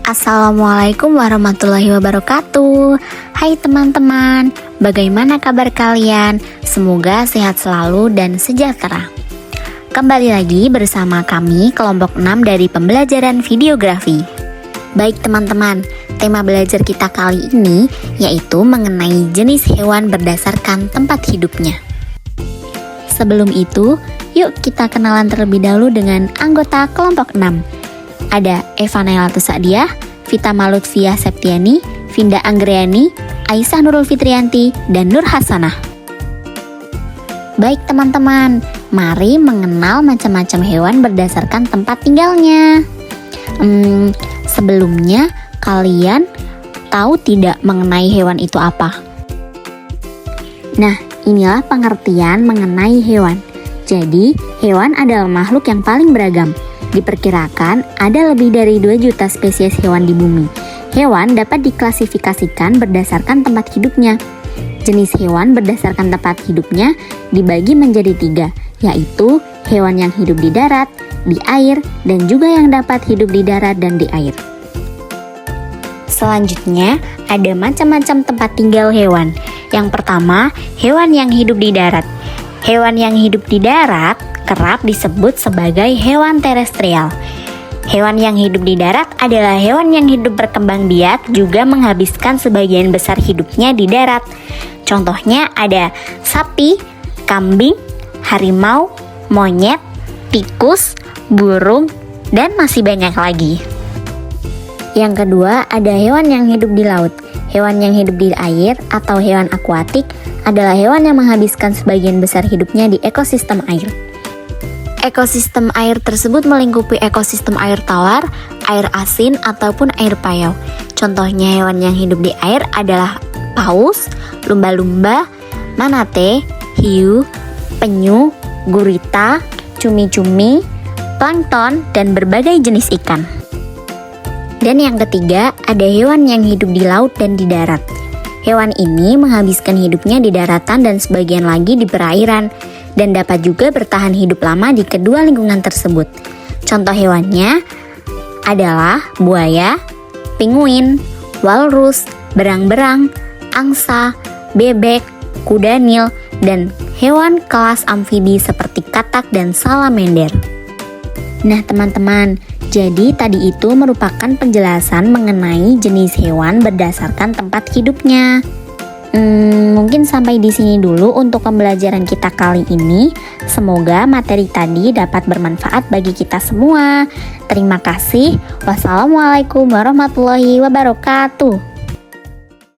Assalamualaikum warahmatullahi wabarakatuh. Hai teman-teman, bagaimana kabar kalian? Semoga sehat selalu dan sejahtera. Kembali lagi bersama kami kelompok 6 dari pembelajaran videografi. Baik teman-teman, tema belajar kita kali ini yaitu mengenai jenis hewan berdasarkan tempat hidupnya. Sebelum itu, yuk kita kenalan terlebih dahulu dengan anggota kelompok 6. Ada Eva Nailatu Sa'diah, Vita Malutfia Septiani, Vinda Anggriani, Aisyah Nurul Fitrianti, dan Nur Hasanah. Baik teman-teman, mari mengenal macam-macam hewan berdasarkan tempat tinggalnya. Sebelumnya, kalian tahu tidak mengenai hewan itu apa? Nah, inilah pengertian mengenai hewan. Jadi, hewan adalah makhluk yang paling beragam. Diperkirakan ada lebih dari 2 juta spesies hewan di bumi. Hewan dapat diklasifikasikan berdasarkan tempat hidupnya. Jenis hewan berdasarkan tempat hidupnya dibagi menjadi 3, yaitu hewan yang hidup di darat, di air, dan juga yang dapat hidup di darat dan di air. Selanjutnya, ada macam-macam tempat tinggal hewan. Yang pertama, hewan yang hidup di darat. Hewan yang hidup di darat kerap disebut sebagai hewan terestrial. Hewan yang hidup di darat adalah hewan yang hidup berkembang biak, juga menghabiskan sebagian besar hidupnya di darat. Contohnya ada sapi, kambing, harimau, monyet, tikus, burung, dan masih banyak lagi. Yang kedua, ada hewan yang hidup di laut. Hewan yang hidup di air atau hewan akuatik adalah hewan yang menghabiskan sebagian besar hidupnya di ekosistem air. Ekosistem air tersebut melingkupi ekosistem air tawar, air asin, ataupun air payau. Contohnya hewan yang hidup di air adalah paus, lumba-lumba, manatee, hiu, penyu, gurita, cumi-cumi, plankton, dan berbagai jenis ikan. Dan yang ketiga, ada hewan yang hidup di laut dan di darat. Hewan ini menghabiskan hidupnya di daratan dan sebagian lagi di perairan, dan dapat juga bertahan hidup lama di kedua lingkungan tersebut. Contoh hewannya adalah buaya, penguin, walrus, berang-berang, angsa, bebek, kuda nil, dan hewan kelas amfibi seperti katak dan salamander. Nah teman-teman, jadi tadi itu merupakan penjelasan mengenai jenis hewan berdasarkan tempat hidupnya. Mungkin sampai di sini dulu untuk pembelajaran kita kali ini. Semoga materi tadi dapat bermanfaat bagi kita semua. Terima kasih. Wassalamualaikum warahmatullahi wabarakatuh.